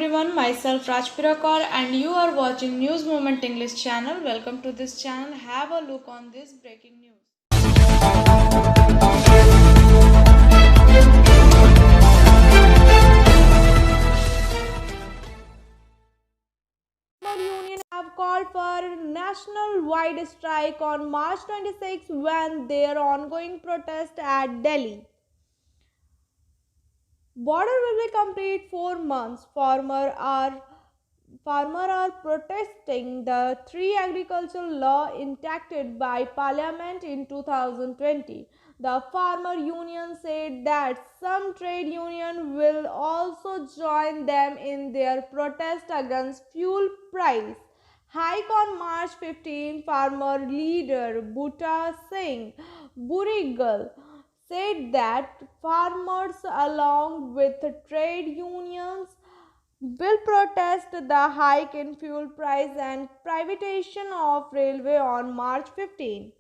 everyone, myself Raj Pirakar and you are watching News Moment English channel. Welcome to this channel. Have a look on this breaking news. Union have called for national-wide strike on March 26 when their ongoing protest at Delhi. Border will be complete 4 months. Farmers are protesting the three agricultural law enacted by Parliament in 2020. The farmer union said that some trade union will also join them in their protest against fuel price hike on March 15. Farmer leader Butta Singh Burigal said that farmers along with trade unions will protest the hike in fuel price and privatization of railway on March 15.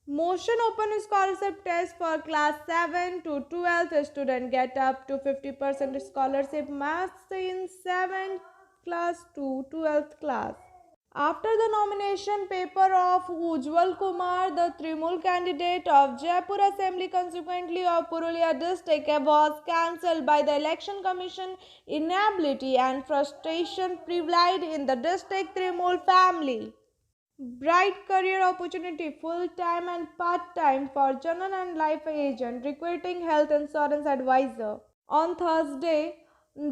Motion open scholarship test for class 7 to 12 students get up to 50% scholarship maths in 7th class to 12th class. After the nomination paper of Ujjwal Kumar, the Trinamool candidate of Jaipur Assembly consequently of Purulia district was cancelled by the Election Commission, inability and frustration prevailed in the district Trinamool family. Bright career opportunity, full-time and part-time for general and life agent, recruiting health insurance advisor. On Thursday,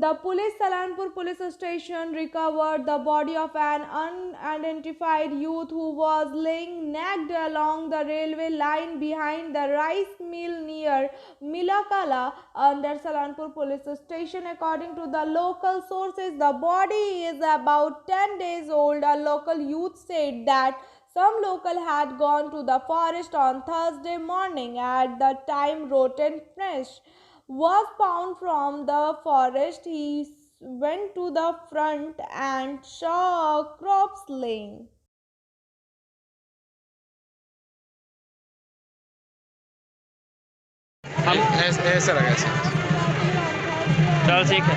the police Salanpur police station recovered the body of an unidentified youth who was laying naked along the railway line behind the rice mill near Milakala under Salanpur police station. According to the local sources, the body is about 10 days old. A local youth said that some local had gone to the forest on Thursday morning at the time rotten flesh was found from the forest. He went to the front and saw a corpse laying. हम ऐसा लगा ऐसा चल ठीक है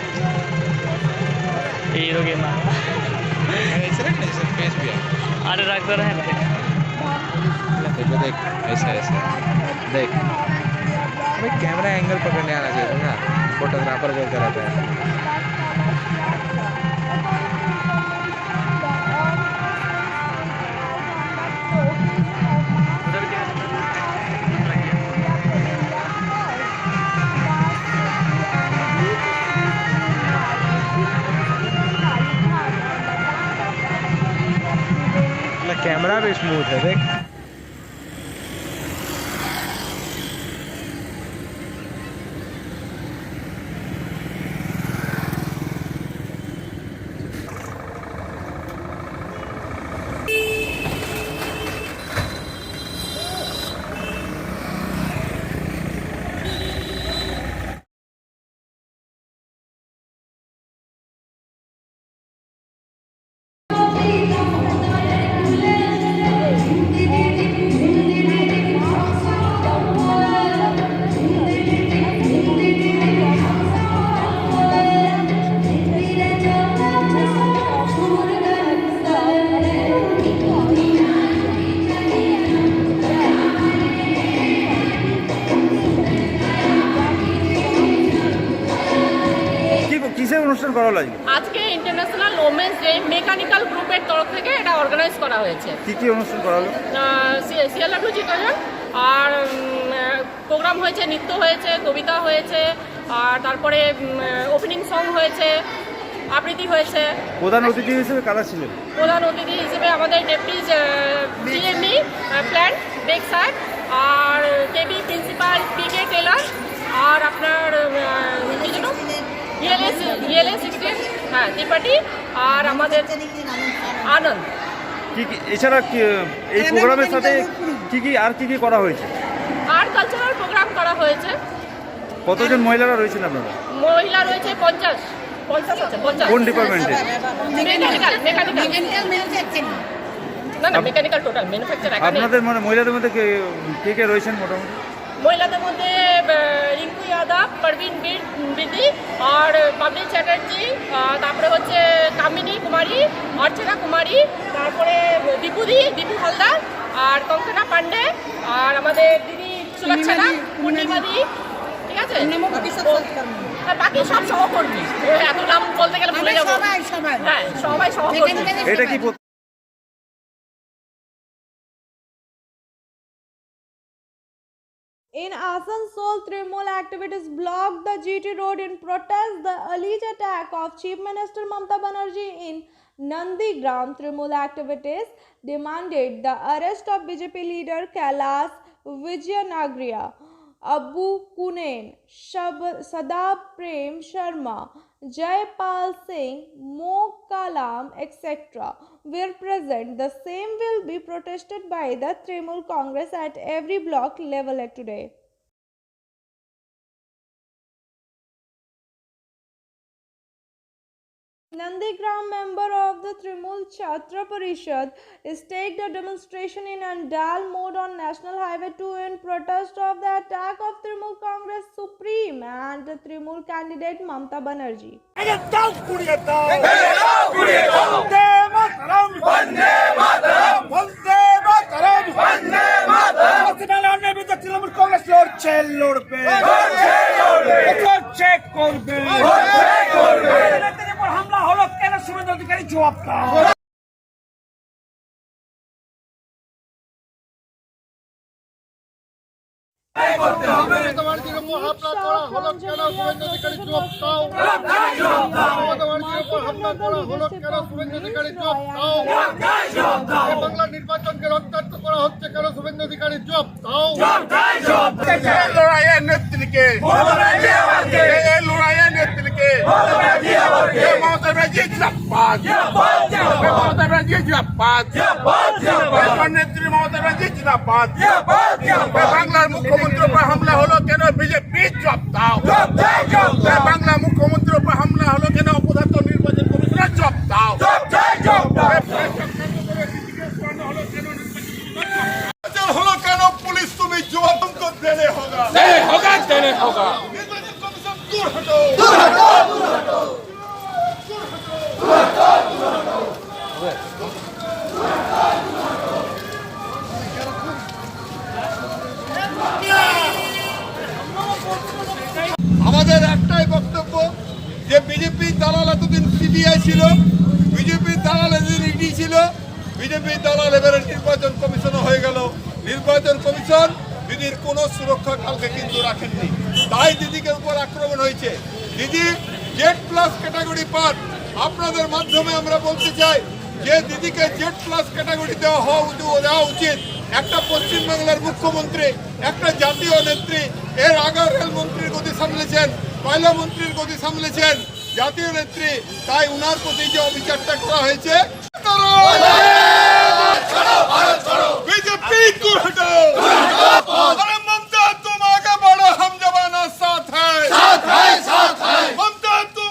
hero game ऐसा रख नहीं सर फेस भी है अरे रख रहे हैं देखो देख ऐसा ऐसा देख अबे कैमरा एंगल पकड़ने आना चाहिए ना फोटोग्राफर बोलते रहता है कैमरा भी स्मूथ है देख কিসের অনুষ্ঠান করা হলো আজকে ইন্টারন্যাশনাল ওমেন্স ডে মেকানিক্যাল গ্রুপের তরফ থেকে এটা অর্গানাইজ করা হয়েছে। কি কি অনুষ্ঠান করা হলো? সিএলডব্লিউ চিত্তরঞ্জন আর প্রোগ্রাম হয়েছে, নৃত্য হয়েছে, কবিতা হয়েছে, আর তারপরে ওপেনিং সং হয়েছে, আবৃত্তি হয়েছে। প্রধান অতিথি হিসেবে কারা ছিলেন? প্রধান অতিথি হিসেবে আমাদের ডেপুটি জিএমই প্ল্যান বেগ স্যার আর কেবি প্রিন্সিপাল পিকে টেলার আর আপনার কি জন্য ইএলএ 16 হ্যাঁ ত্রিপাঠী আর আমাদের আনন্দ। কি কি এছাড়া এই প্রোগ্রামের সাথে কি কি করা হয়েছে? আর কালচারাল প্রোগ্রাম করা হয়েছে। কতজন মহিলারা রয়েছেন আপনারা? মহিলা রয়েছে 50 আছে। 50 কোন ডিপার্টমেন্টে? মেকানিক্যাল না মেকানিক্যাল টোটাল ম্যানুফ্যাকচার এখানে। আপনাদের মানে মহিলাদের মধ্যে কে কে রয়েছেন মোটামুটি? মহিলাদের মধ্যে রিঙ্কু যাদব, পারভিন বিদি আর বাবলি চ্যাটার্জি, তারপরে হচ্ছে কামিনী কুমারী, অর্চনা কুমারী, তারপরে দীপু হালদার আর কঙ্কনা পান্ডে আর আমাদের দিদি সুলক্ষণা পূর্ণিমাদি, ঠিক আছে, আর বাকি সব সহকর্মী। এত নাম বলতে গেলে ভুলে যাবো। হ্যাঁ, সবাই সহকর্মী। এটা কি In Asansol, Trinamool activists blocked the GT road in protest the alleged attack of Chief Minister Mamata Banerjee in Nandigram. Trinamool activists demanded the arrest of BJP leader Kailash Vijayanagara, Abu Kunen, Sadab Prem Sharma, Jaypal Singh, Mo Kalam, etc. were present. The same will be protested by the Trinamool Congress at every block level today. Nandigram, member of the Trinamool Chhatra Parishad, staged a demonstration in Andal mode on National Highway 2 in protest of the attack of Trinamool Congress Supreme and the Trinamool candidate Mamata Banerjee. হামলা হলো কেন? শুভেন্দু অধিকারী জবাব দাও। বাংলার নির্বাচনকে রক্তাক্ত করা হচ্ছে কেন? শুভেন্দু অধিকারী জবাব দাও। লড়াইয়ের নেত্রীকে, এই লড়াইয়ের নেত্রীকে মমতা ব্যানার্জি জিন্দাবাদ, মমতা ব্যানার্জি জিন্দাবাদ, নেত্রী মমতা ব্যানার্জি জিন্দাবাদ। বাংলার মুখ্যমন্ত্রীর উপর হামলা হলো কেন? বিজেপি জবাব দাও। বাংলার মুখ্যমন্ত্রীর উপর হামলা হলো কেন? অপদার্থ নির্বাচন কমিশনের জবাব দাও। হলো কেন? পুলিশ তুমি জবাব দেনে হোগা, দেনে হোগা। নির্বাচন কমিশন দূর হটো, দূর হটো, দূর হটো, দূর হটো, দূর হটো। আমাদের একটাই বক্তব্য যে বিজেপি দালাল এতদিন সিবিআই ছিল, বিজেপি দালাল এতদিন ইডি ছিল, বিজেপি দালাল এবারে নির্বাচন কমিশনও হয়ে গেল। নির্বাচন কমিশন দিদির কোনো সুরক্ষা কালকে কিন্তু রাখেননি, তাই দিদিকে উপর আক্রমণ হয়েছে। দিদি জেড প্লাস ক্যাটাগরি পান। আপনাদের মাধ্যমে আমরা বলতে চাই যে দিদিকে জেড প্লাস ক্যাটাগরি দেওয়া উচিত। একটা পশ্চিমবাংলার মুখ্যমন্ত্রী, একটা জাতীয় নেত্রী, এর আগে রেলমন্ত্রীর গতি সামলেছেন, কয়লা মন্ত্রীর গতি সামলেছেন, জাতীয় নেত্রী, তাই উনার প্রতি যে অবিচারটা করা হয়েছে बीजेपी दूर हटो, अरे ममता तुम आगे बढ़ो, हम जवाना साथ है, साथ है, साथ है। ममता तुम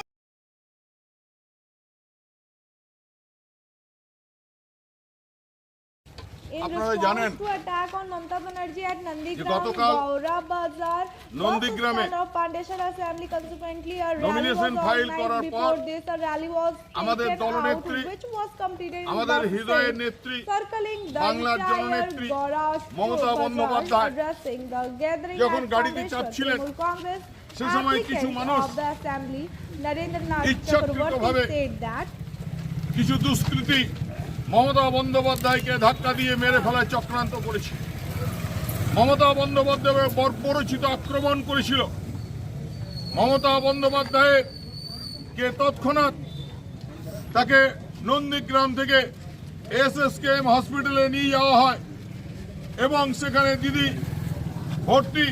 In আপনারা response জানেন to attack on Mamata Banerjee at Nandigram, গতকাল Gaura Bazar, নন্দীগ্রামে of Pandeshwar Assembly, consequently a rally nomination was file organized. করার Before পর this, a rally was আমাদের taken out, দলনেত্রী, which was completed in আমাদের Buxar, হৃদয়ের নেত্রী, circling the বাংলার entire জননেত্রী Gaura Mamata Bazar, Bandyopadhyay addressing the gathering যখন at গাড়িতে Pandeshwar চাপছিলেন, Trinamool Congress, সে সময় কিছু applicant মানুষ of the assembly, Narendranath ইচ্ছাকৃতভাবে Chakraborty said that কিছু দুষ্কৃতী মমতা বন্দ্যোপাধ্যায়কে ধাক্কা দিয়ে মেরে ফেলার চক্রান্ত করেছে। মমতা বন্দ্যোপাধ্যায়ের বর্বরচিত আক্রমণ করেছিল। মমতা বন্দ্যোপাধ্যায়কে তৎক্ষণাৎ তাকে নন্দীগ্রাম থেকে এসএসকেএম হসপিটালে নিয়ে যাওয়া হয় এবং সেখানে দিদি ভর্তি,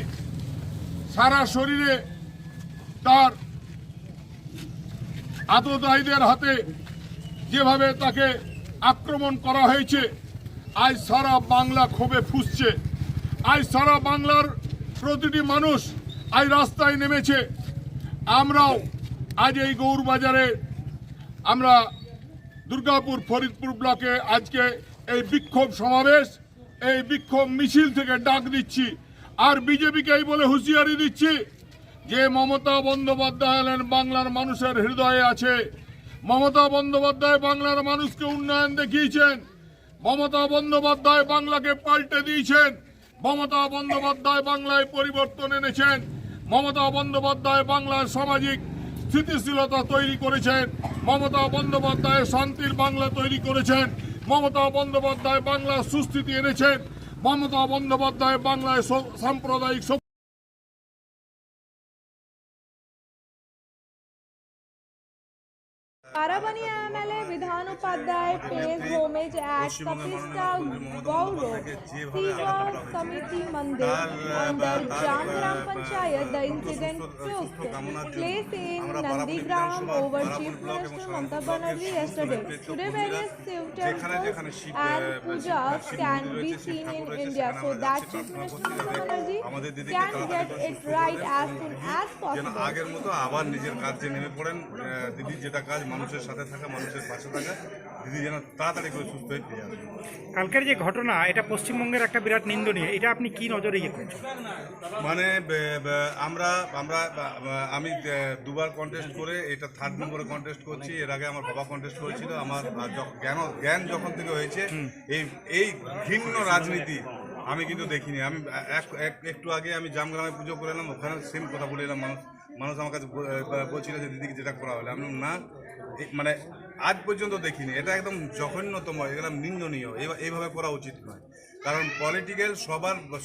সারা শরীরে তার আততায়ীদের হাতে যেভাবে তাকে আক্রমণ করা হয়েছে, আজ সারা বাংলা ক্ষোভে ফুঁসছে। আজ সারা বাংলার প্রতিটি মানুষ আজ রাস্তায় নেমেছে। আমরাও আজ এই গৌরবাজারে, আমরা দুর্গাপুর ফরিদপুর ব্লকে আজকে এই বিক্ষোভ সমাবেশ, এই বিক্ষোভ মিছিল থেকে ডাক দিচ্ছি। আর বিজেপিকেই বলে হুঁশিয়ারি দিচ্ছি যে মমতা বন্দ্যোপাধ্যায় হলেন বাংলার মানুষের হৃদয়ে আছে। মমতা বন্দ্যোপাধ্যায় বাংলার মানুষকে উন্নয়ন দেখিয়েছেন। মমতা বন্দ্যোপাধ্যায় বাংলাকে পাল্টে দিয়েছেন। মমতা বন্দ্যোপাধ্যায় বাংলায় পরিবর্তন এনেছেন। মমতা বন্দ্যোপাধ্যায় বাংলার সামাজিক স্থিতিশীলতা তৈরি করেছেন। মমতা বন্দ্যোপাধ্যায় শান্তির বাংলা তৈরি করেছেন। মমতা বন্দ্যোপাধ্যায় বাংলার সুস্থিতি এনেছেন। মমতা বন্দ্যোপাধ্যায় বাংলায় সাম্প্রদায়িক Parabani MLA Vidhan Upadhyay pays homage at Kapista Gaurav Seva Samiti Mandir under Jam Gram Panchayat. The incident took place in Nandigram over Chief Minister Mamata Banerjee yesterday. Today various Shiv temples and pujas can be seen in India so that Chief Minister Mamata Banerjee can get it right as soon as possible. আগের মতো আবার নিজের কাজে নেমে পড়েন। দিদি যেটা কাজ মানুষের সাথে থাকা, মানুষের পাশে থাকা, দিদি যেন তাড়াতাড়ি করে সুস্থ হয়ে ফিরে আসবে। কালকের যে ঘটনা, এটা পশ্চিমবঙ্গের একটা বিরাট নিন্দনীয়। এটা আপনি কি নজরে রেখেছেন? মানে আমি দুবার কন্টেস্ট করে এটা 3rd নম্বরে কন্টেস্ট করছি। এর আগে আমার বাবা কন্টেস্ট করেছিল। আমার জ্ঞান যখন থেকে হয়েছে এই ঘৃণ্য রাজনীতি আমি কিন্তু দেখিনি। আমি একটু আগে আমি জামগ্রামে পুজো করে এলাম, ওখানে সেম কথা বলে এলাম। মানুষ আমার কাছে বলছিল যে দিদিকে যেটা করা হলে, আমি না মানে আজ পর্যন্ত দেখিনি। এটা একদম জঘন্যতম, একদম নিন্দনীয়। এইভাবে করা উচিত নয়। কারণ পলিটিক্যাল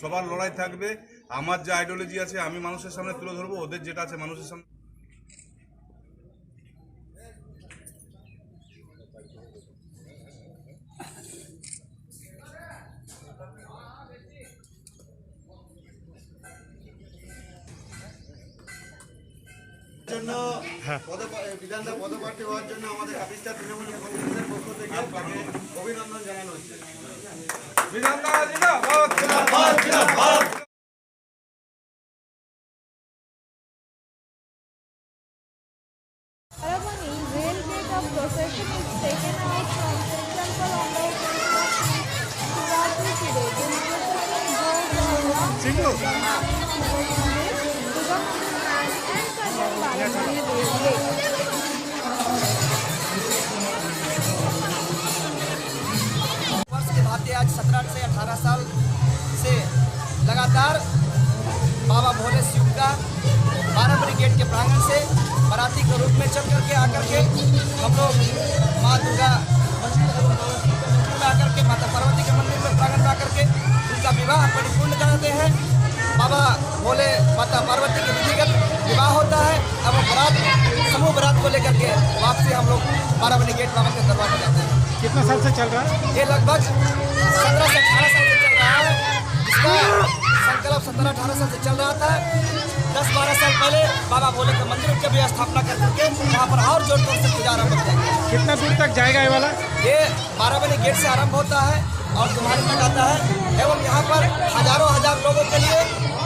সবার লড়াই থাকবে। আমার যে আইডিওলজি আছে আমি মানুষের সামনে তুলে ধরবো, ওদের যেটা আছে মানুষের সামনে। জন্য বিধানসভা পদপ্রার্থী হওয়ার জন্য আমাদের কাপিস্টা তৃণমূল কংগ্রেসের পক্ষ থেকে তাকে অভিনন্দন জানানো হচ্ছে। Parabani rail gate of procession is taken out from Shiv temple on the Shivratri today. This procession goes around Shiva Mandir, Durga Mandir and Kanyan Parabani railway. वर्ष के भांति आज 17 से 18 साल से लगातार बाबा भोले शिव का 12 ब्रिगेड के प्रांगण से बाराती के रूप में चल करके आकर के हम लोग माँ दुर्गा में आकर के माता पार्वती के मंदिर में प्रांगण में आकर के उनका विवाह परिपूर्ण कराते हैं। बाबा भोले माता पार्वती के विधिगत विवाह होता है। अब बारात समूह बारात को लेकर के वापसी हम लोग 12 ब्रिगेड बाबा के दरबार में जाते हैं। कितना साल से चल रहा है? ये लगभग 17 से 18 साल से चल रहा है। इसका संकल्प 17-18 साल से चल रहा था। 10-12 साल पहले बाबा भोले के मंदिर की भी स्थापना कर करके वहाँ पर और जोर तोड़ से पूजा आरम्भ हो जाएगी। कितना दूर तक जाएगा ये वाला? ये 12 बजे गेट से आरंभ होता है और तुम्हारे तक आता है एवं यहाँ पर हजारों हजार लोगों के लिए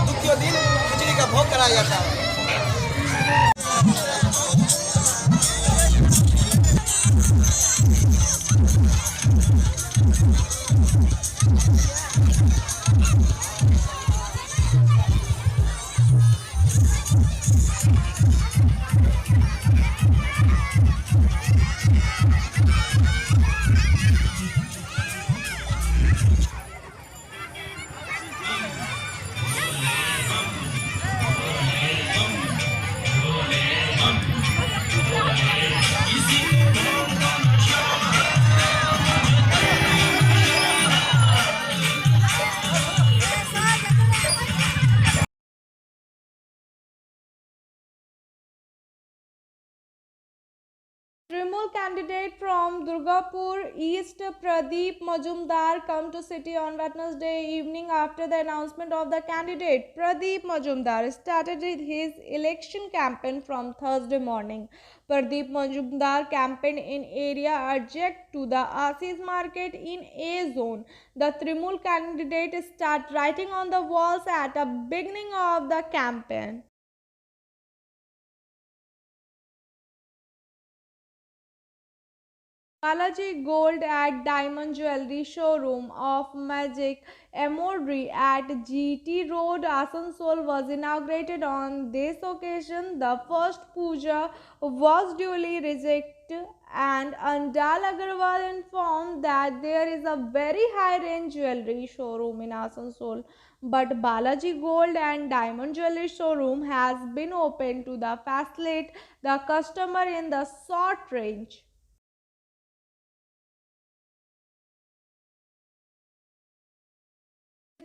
द्वितीय दिन खिचड़ी का भोग कराया जाता है। Trinamool candidate from Durgapur East Pradeep Majumdar come to city on Wednesday evening after the announcement of the candidate. Pradeep Majumdar started his election campaign from Thursday morning. Pradeep Majumdar campaigned in area adjacent to the Assis market in A zone. The Trinamool candidate started writing on the walls at the beginning of the campaign. Balaji Gold and Diamond Jewelry Showroom of Magic Embroidery at GT Road, Asansol was inaugurated on this occasion. The first puja was duly rejected, and Andal Agarwal informed that there is a very high-range jewelry showroom in Asansol, but Balaji Gold and Diamond Jewelry Showroom has been opened to the facilitate the customer in the short range.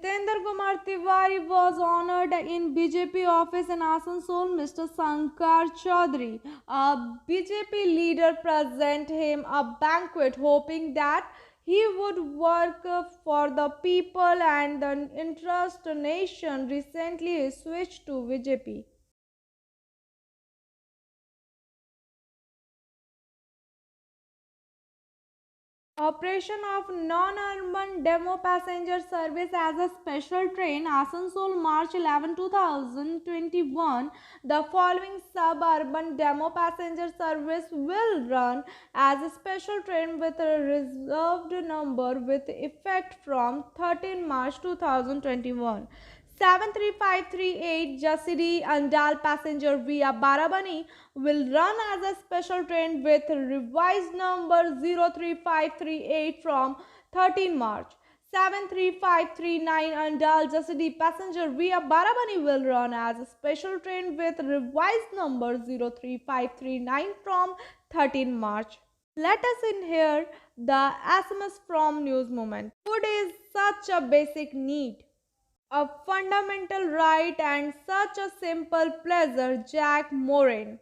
Jitendra Kumar Tiwari was honored in BJP office in Asansol. Mr. Sankar Chaudhary, a BJP leader, presented him a banquet, hoping that he would work for the people and the interest nation. Recently, he switched to BJP. Operation of non-urban demo passenger service as a special train, Asansol, March 11, 2021. The following suburban demo passenger service will run as a special train with a reserved number with effect from 13 March 2021. 73538 Jasidi Andal passenger via Barabani will run as a special train with revised number 03538 from 13 March. 73539 Andal Jasidi passenger via Barabani will run as a special train with revised number 03539 from 13 March. Let us hear the SMS from News Moment. Food is such a basic need, a fundamental right and such a simple pleasure. Jack Moran.